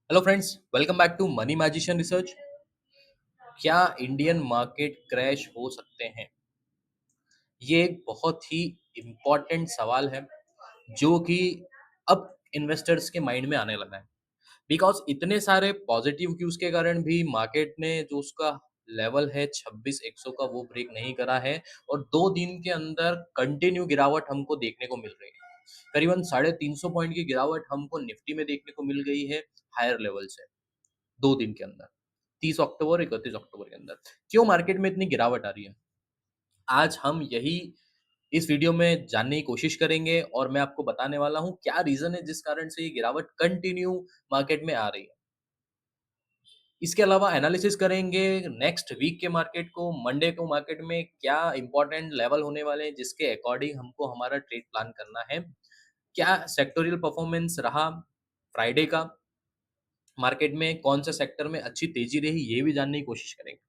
Hello friends, welcome back to money magician research. क्या Indian market crash हो सकते हैं? ये एक बहुत ही इम्पोर्टेंट सवाल है जो कि अब इन्वेस्टर्स के माइंड में आने लगा है। बिकॉज इतने सारे पॉजिटिव क्यूज के कारण भी मार्केट ने जो उसका लेवल है 26,100 का वो ब्रेक नहीं करा है और 2 दिन के अंदर कंटिन्यू गिरावट हमको देखने को मिल रही है। करीबन 350 पॉइंट की गिरावट हमको निफ्टी में देखने को मिल गई है हायर लेवल से 2 दिन के अंदर, 30 अक्टूबर 31 अक्टूबर के अंदर। क्यों मार्केट में इतनी गिरावट आ रही है? आज हम यही इस वीडियो में जानने की कोशिश करेंगे और मैं आपको बताने वाला हूँ क्या रीज़न है जिस कारण से ये गिरावट कंटिन्यू मार्केट में आ रही है। इसके अलावा एनालिसिस करेंगे नेक्स्ट वीक के मार्केट को, मंडे को मार्केट में क्या इंपॉर्टेंट लेवल होने वाले हैं जिसके अकॉर्डिंग हमको हमारा ट्रेड प्लान करना है। क्या सेक्टोरियल परफॉर्मेंस रहा फ्राइडे का, मार्केट में कौन से सेक्टर में अच्छी तेज़ी रही, ये भी जानने की कोशिश करेंगे।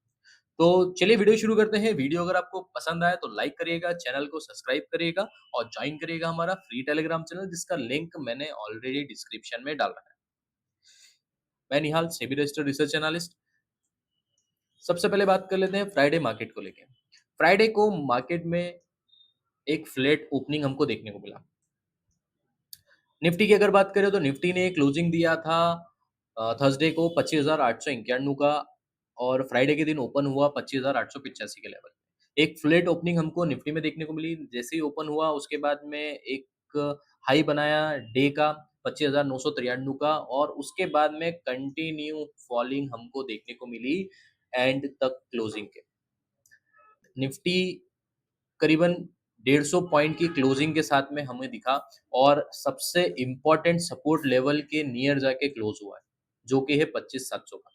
तो चलिए वीडियो शुरू करते हैं। वीडियो अगर आपको पसंद आए तो लाइक करिएगा, चैनल को सब्सक्राइब करिएगा और जॉइन करिएगा हमारा फ्री टेलीग्राम चैनल जिसका लिंक मैंने ऑलरेडी डिस्क्रिप्शन में डाल रखा है। मैं निहाल, सेबी रजिस्टर्ड रिसर्च एनालिस्ट। सबसे पहले बात कर लेते हैं फ्राइडे मार्केट को लेके। फ्राइडे को मार्केट में एक फ्लैट ओपनिंग हमको देखने को मिला। निफ्टी की अगर बात करें तो निफ्टी ने क्लोजिंग दिया था थर्सडे को 25,891 का और फ्राइडे के दिन ओपन हुआ 25,885 के लेवल। एक फ्लैट ओपनिंग हमको निफ्टी में देखने को मिली। जैसे ही ओपन हुआ उसके बाद में एक हाई बनाया डे का 25,993 का और उसके बाद में कंटिन्यू फॉलिंग हमको देखने को मिली एंड तक क्लोजिंग के। निफ्टी करीबन 150 पॉइंट की क्लोजिंग के साथ में हमें दिखा और सबसे इम्पोर्टेंट सपोर्ट लेवल के नियर जाके क्लोज हुआ है, जो कि है 25,700 का।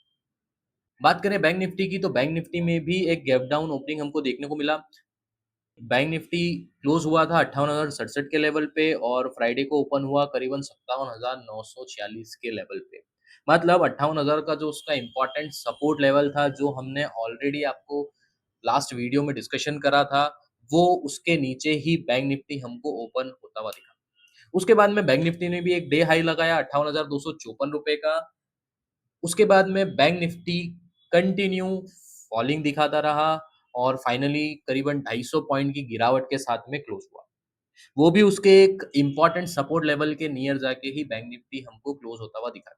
बात करें बैंक निफ्टी की तो बैंक निफ्टी में भी एक गैप डाउन ओपनिंग हमको देखने को मिला। बैंक निफ्टी क्लोज हुआ था 58,067 के लेवल पे और फ्राइडे को ओपन हुआ करीबन 57,946 के लेवल पे। मतलब 58,000 का जो उसका इम्पोर्टेंट सपोर्ट लेवल था, जो हमने ऑलरेडी आपको लास्ट वीडियो में डिस्कशन करा था, वो उसके नीचे ही बैंक निफ्टी हमको ओपन होता हुआ दिखा। उसके बाद में बैंक निफ्टी ने भी एक डे हाई लगाया 58,254 रुपए का। उसके बाद में बैंक निफ्टी कंटिन्यू फॉलिंग दिखाता रहा और फाइनली करीबन 250 पॉइंट की गिरावट के साथ में क्लोज हुआ। वो भी उसके एक इम्पोर्टेंट सपोर्ट लेवल के नियर जाके ही बैंक निफ्टी हमको क्लोज होता हुआ दिखा।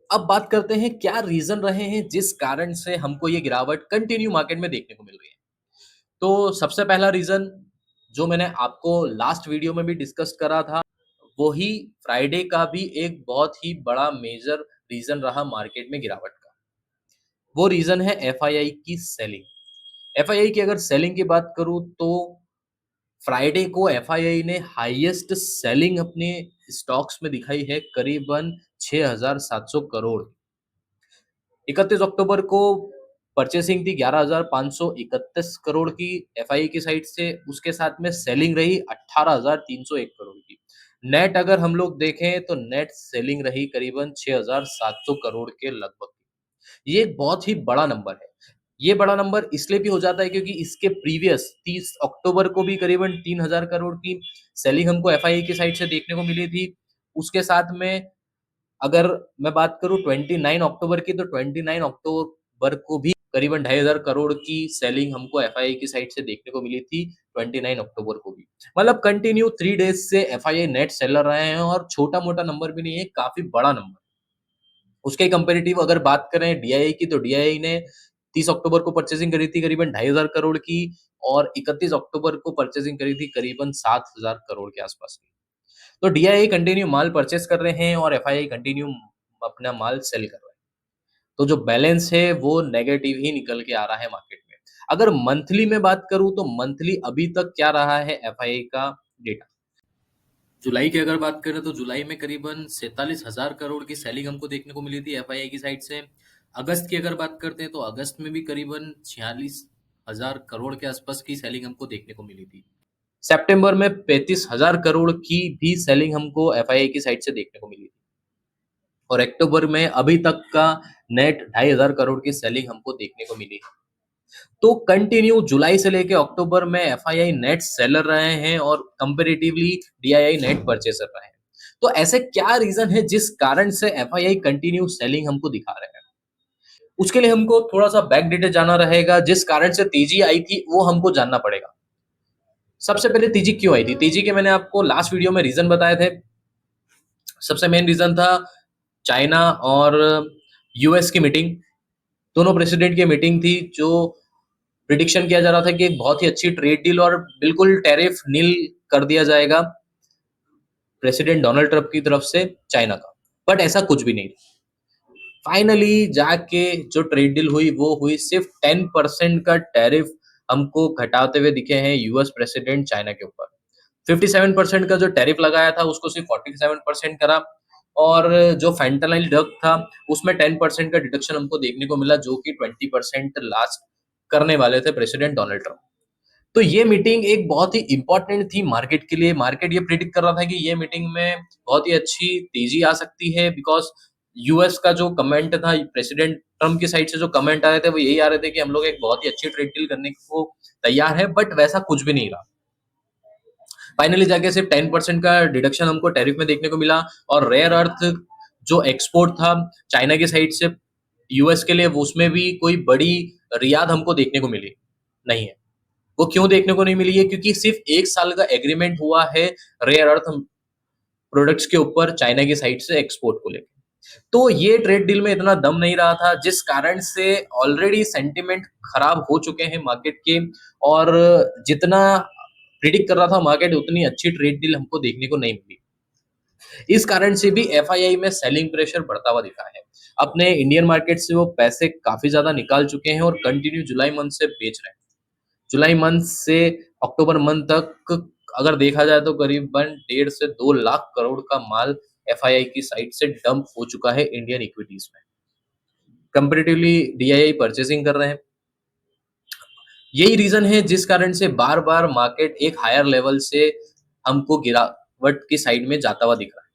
अब बात करते हैं क्या रीजन रहे हैं जिस कारण से हमको ये गिरावट कंटिन्यू मार्केट में देखने को मिल रही है। तो सबसे पहला रीजन जो मैंने आपको लास्ट वीडियो में भी डिस्कस करा था, वही फ्राइडे का भी एक बहुत ही बड़ा मेजर रीजन रहा मार्केट में गिरावट का। वो रीजन है एफआईआई की सेलिंग। एफआईआई की अगर सेलिंग की बात करूं तो फ्राइडे को एफआईआई ने हाईएस्ट सेलिंग अपने स्टॉक्स में दिखाई है करीबन 6,700 करोड़। 31 अक्टूबर को परचेसिंग थी 11,531 करोड़ की एफआईआई की साइड से, उसके साथ में सेलिंग रही 18,301 करोड़ की। नेट अगर हम लोग देखें तो नेट सेलिंग रही करीबन 6,700 करोड़ के लगभग। ये एक बहुत ही बड़ा नंबर है। ये बड़ा नंबर इसलिए भी हो जाता है क्योंकि इसके प्रीवियस 30 अक्टूबर को भी करीबन 3,000 करोड़ की सेलिंग हमको एफआईआई की साइड से देखने को मिली थी। उसके साथ में अगर मैं बात करूँ 29 अक्टूबर की तो 29 अक्टूबर को भी करीबन 2,500 करोड़ की सेलिंग हमको एफआईआई की साइड से देखने को मिली थी 29 अक्टूबर को भी। मतलब कंटिन्यू 3 डेज़ से एफआईआई नेट सेलर रहे हैं और छोटा-मोटा नंबर भी नहीं है, काफ़ी बड़ा नंबर। उसके कंपैरेटिव अगर बात करें डीआईआई की तो डीआईआई ने 30 अक्टूबर को परचेजिंग करी थी करीबन 2,500 करोड़ की और 31 अक्टूबर को परचेजिंग करी थी करीबन 7,000 करोड़ के आसपास की। तो डीआईआई कंटिन्यू माल परचेज़ कर रहे हैं और एफआईआई कंटिन्यू अपना माल सेल कर रहा है। तो जो बैलेंस है वो नेगेटिव ही निकल के आ रहा है मार्केट में। अगर मंथली में बात करूँ तो मंथली अभी तक क्या रहा है एफआईआई का डेटा। जुलाई की अगर बात करें तो जुलाई में करीबन 47,000 करोड़ की सेलिंग हमको देखने को मिली थी एफआईआई की साइड से। अगस्त की अगर बात करते हैं तो अगस्त में भी करीबन 46,000 करोड़ के आसपास की सेलिंग हमको देखने को मिली थी। सितंबर में 35,000 करोड़ की भी सेलिंग हमको एफआईआई की साइड से देखने को मिली थी और अक्टूबर में अभी तक का नेट 2,500 करोड़ की सेलिंग हमको देखने को मिली है। तो कंटिन्यू जुलाई से लेके अक्टूबर में एफआईआई नेट सेलर रहे हैं और कंपैरेटिवली डीआईआई नेट परचेसर रहे हैं। तो ऐसे क्या रीजन है जिस कारण से एफआईआई कंटिन्यू सेलिंग हमको दिखा रहे हैं? उसके लिए हमको थोड़ा सा बैक डेटा जाना रहेगा, जिस कारण से तेजी आई थी वो हमको जानना पड़ेगा। सबसे पहले तेजी क्यों आई थी? तेजी के मैंने आपको लास्ट वीडियो में रीजन बताए थे। सबसे मेन रीजन था चाइना और यूएस की मीटिंग। दोनों प्रेसिडेंट की मीटिंग थी, जो प्रिडिक्शन किया जा रहा था कि एक बहुत ही अच्छी ट्रेड डील और बिल्कुल टैरिफ नील कर दिया जाएगा प्रेसिडेंट डोनाल्ड ट्रंप की तरफ से चाइना का। बट ऐसा कुछ भी नहीं। फाइनली जाके जो ट्रेड डील हुई वो हुई सिर्फ 10% का टैरिफ हमको घटाते हुए दिखे हैं यूएस प्रेसिडेंट चाइना के ऊपर। 57% का जो टैरिफ लगाया था उसको सिर्फ 47% करा, और जो फेंटानाइल ड्रग था उसमें 10% का डिडक्शन हमको देखने को मिला, जो कि 20% लास्ट करने वाले थे प्रेसिडेंट डोनाल्ड ट्रंप। तो ये मीटिंग एक बहुत ही इंपॉर्टेंट थी मार्केट के लिए। मार्केट ये प्रिडिक्ट कर रहा था कि ये मीटिंग में बहुत ही अच्छी तेजी आ सकती है, बिकॉज यूएस का जो कमेंट था प्रेसिडेंट ट्रम्प की साइड से, जो कमेंट आ रहे थे वो यही आ रहे थे कि हम लोग एक बहुत ही अच्छी ट्रेड डील करने को तैयार है। बट वैसा कुछ भी नहीं रहा। फाइनली जाके सिर्फ 10% का डिडक्शन हमको टैरिफ में देखने को मिला, और रेयर अर्थ जो एक्सपोर्ट था चाइना की साइड से यूएस के लिए, उसमें भी कोई बड़ी रियाद हमको देखने को मिली नहीं है। वो क्यों देखने को नहीं मिली है? क्योंकि सिर्फ 1 साल का एग्रीमेंट हुआ है रेयर अर्थ प्रोडक्ट्स के ऊपर चाइना की साइड से एक्सपोर्ट को लेकर। तो ये ट्रेड डील में इतना दम नहीं रहा था, जिस कारण से ऑलरेडी सेंटिमेंट खराब हो चुके हैं मार्केट के, और जितना प्रिडिक्ट कर रहा था मार्केट उतनी अच्छी ट्रेड डील हमको देखने को नहीं मिली। इस कारण से भी एफआईआई में सेलिंग प्रेशर बढ़ता हुआ दिखा है। अपने इंडियन मार्केट से वो पैसे काफी ज्यादा निकाल चुके हैं और कंटिन्यू जुलाई मंथ से बेच रहे हैं। जुलाई मंथ से अक्टूबर मंथ तक अगर देखा जाए तो करीबन 1.5 से 2 लाख करोड़ का माल एफआईआई की साइड से डंप हो चुका है इंडियन इक्विटीज में। कंपेरेटिवली डीआईआई परचेसिंग कर रहे हैं। यही रीजन है जिस कारण से बार बार मार्केट एक हायर लेवल से हमको गिरावट की साइड में जाता हुआ दिख रहा है।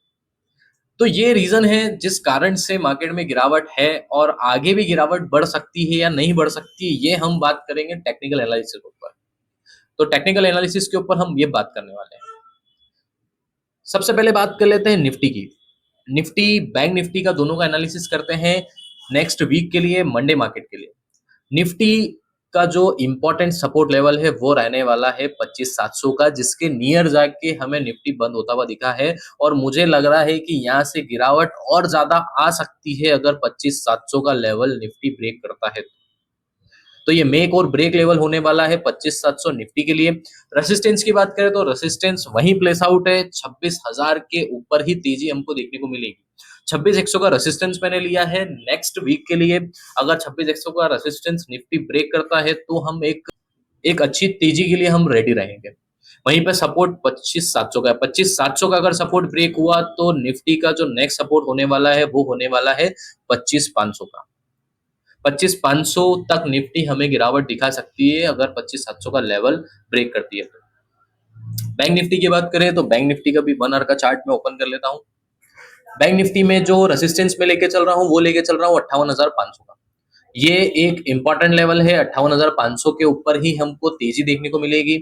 तो ये रीजन है जिस कारण से मार्केट में गिरावट है, और आगे भी गिरावट बढ़ सकती है या नहीं बढ़ सकती है, ये हम बात करेंगे टेक्निकल एनालिसिस के ऊपर। तो टेक्निकल एनालिसिस के ऊपर हम ये बात करने वाले हैं। सबसे पहले बात कर लेते हैं निफ्टी की। निफ्टी बैंक निफ्टी का दोनों का एनालिसिस करते हैं नेक्स्ट वीक के लिए, मंडे मार्केट के लिए। निफ्टी का जो इंपॉर्टेंट सपोर्ट लेवल है वो रहने वाला है 25,700 का, जिसके नियर जाके हमें निफ्टी बंद होता हुआ दिखा है, और मुझे लग रहा है कि यहाँ से गिरावट और ज्यादा आ सकती है अगर 25,700 का लेवल निफ्टी ब्रेक करता है। तो ये मेक और ब्रेक लेवल होने वाला है 25,700 निफ्टी के लिए। रेसिस्टेंस की बात करें तो रेसिस्टेंस वहीं प्लेस आउट है, 26,000 के ऊपर ही तेजी हमको देखने को मिलेगी। 26,100 का रेसिस्टेंस मैंने लिया है नेक्स्ट वीक के लिए। अगर 26,100 का रेसिस्टेंस निफ्टी ब्रेक करता है तो हम एक एक अच्छी तेजी के लिए हम रेडी रहेंगे। वहीं पे सपोर्ट 25,700 का है। 25,700 का अगर सपोर्ट ब्रेक हुआ तो निफ्टी का जो नेक्स्ट सपोर्ट होने वाला है वो होने वाला है 25,500 का। 25,500 तक निफ्टी हमें गिरावट दिखा सकती है अगर 25,700 का लेवल ब्रेक करती है तो। बैंक निफ्टी की बात करें तो बैंक निफ्टी का भी 1 आवर का चार्ट में ओपन कर लेता हूं। बैंक निफ्टी में जो रेसिस्टेंस में लेके चल रहा हूं वो लेके चल रहा हूं 58,500 का। ये एक इंपॉर्टेंट लेवल है। 58,500 के ऊपर ही हमको तेजी देखने को मिलेगी।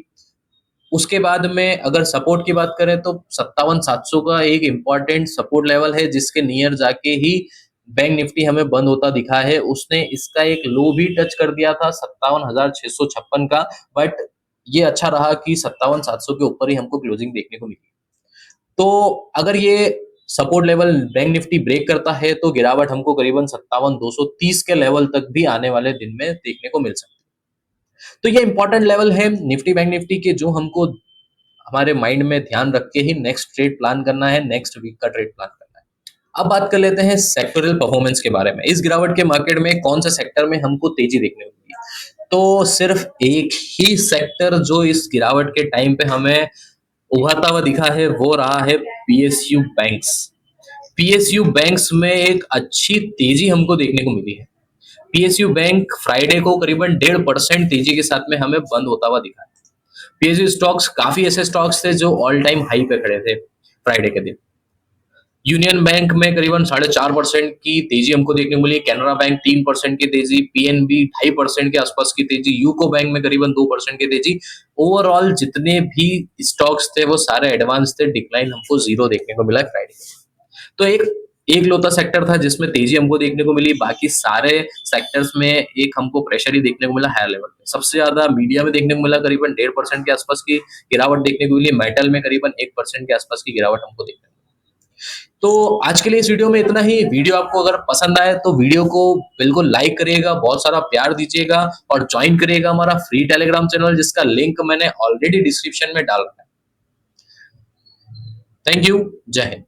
उसके बाद में अगर सपोर्ट की बात करें तो 57,700 का एक इंपॉर्टेंट सपोर्ट लेवल है, जिसके नियर जाके ही बैंक निफ्टी हमें बंद होता दिखा है। उसने इसका एक लो भी टच कर दिया था 57,656 का, बट ये अच्छा रहा कि 57,700 के ऊपर ही हमको क्लोजिंग देखने को मिली। तो अगर ये support level bank Nifty break करता है तो गिरावट हमको करीबन 57,230 के लेवल तक भी आने वाले दिन में देखने को मिल सकती है। तो ये इंपॉर्टेंट लेवल है निफ्टी बैंक निफ्टी के, जो हमको हमारे माइंड में ध्यान रख के ही नेक्स्ट ट्रेड प्लान करना है, नेक्स्ट वीक का ट्रेड प्लान करना है। अब बात कर लेते हैं सेक्टरल परफॉर्मेंस के बारे में। इस गिरावट के मार्केट में कौन सा सेक्टर में हमको तेजी देखने को मिली? तो सिर्फ एक ही सेक्टर जो इस गिरावट के टाइम पे हमें उभरता हुआ दिखा है वो रहा है पीएसयू बैंक्स। पीएसयू बैंक्स में एक अच्छी तेजी हमको देखने को मिली है। पीएसयू बैंक फ्राइडे को करीबन 1.5% तेजी के साथ में हमें बंद होता हुआ दिखा है। पीएसयू स्टॉक्स काफी ऐसे स्टॉक्स थे जो ऑल टाइम हाई पे खड़े थे फ्राइडे के दिन। यूनियन बैंक में करीबन 4.5% की तेजी हमको देखने को मिली, कैनरा बैंक 3% की तेजी, पीएनबी 2.5% के आसपास की तेजी, यूको बैंक में करीबन 2% की तेजी। ओवरऑल जितने भी स्टॉक्स थे वो सारे एडवांस थे, डिक्लाइन हमको जीरो देखने को मिला फ्राइडे। तो एक लौता सेक्टर था जिसमें तेजी हमको देखने को मिली, बाकी सारे सेक्टर्स में एक हमको प्रेशर ही देखने को मिला हायर लेवल पे। सबसे ज्यादा मीडिया में देखने को मिला, करीबन 1.5% के आसपास की गिरावट देखने को मिली, मेटल में करीबन 1% के आसपास की गिरावट हमको देखने को मिली। तो आज के लिए इस वीडियो में इतना ही। वीडियो आपको अगर पसंद आए तो वीडियो को बिल्कुल लाइक करिएगा, बहुत सारा प्यार दीजिएगा और ज्वाइन करिएगा हमारा फ्री टेलीग्राम चैनल, जिसका लिंक मैंने ऑलरेडी डिस्क्रिप्शन में डाल रखा है। Thank you. जय हिंद।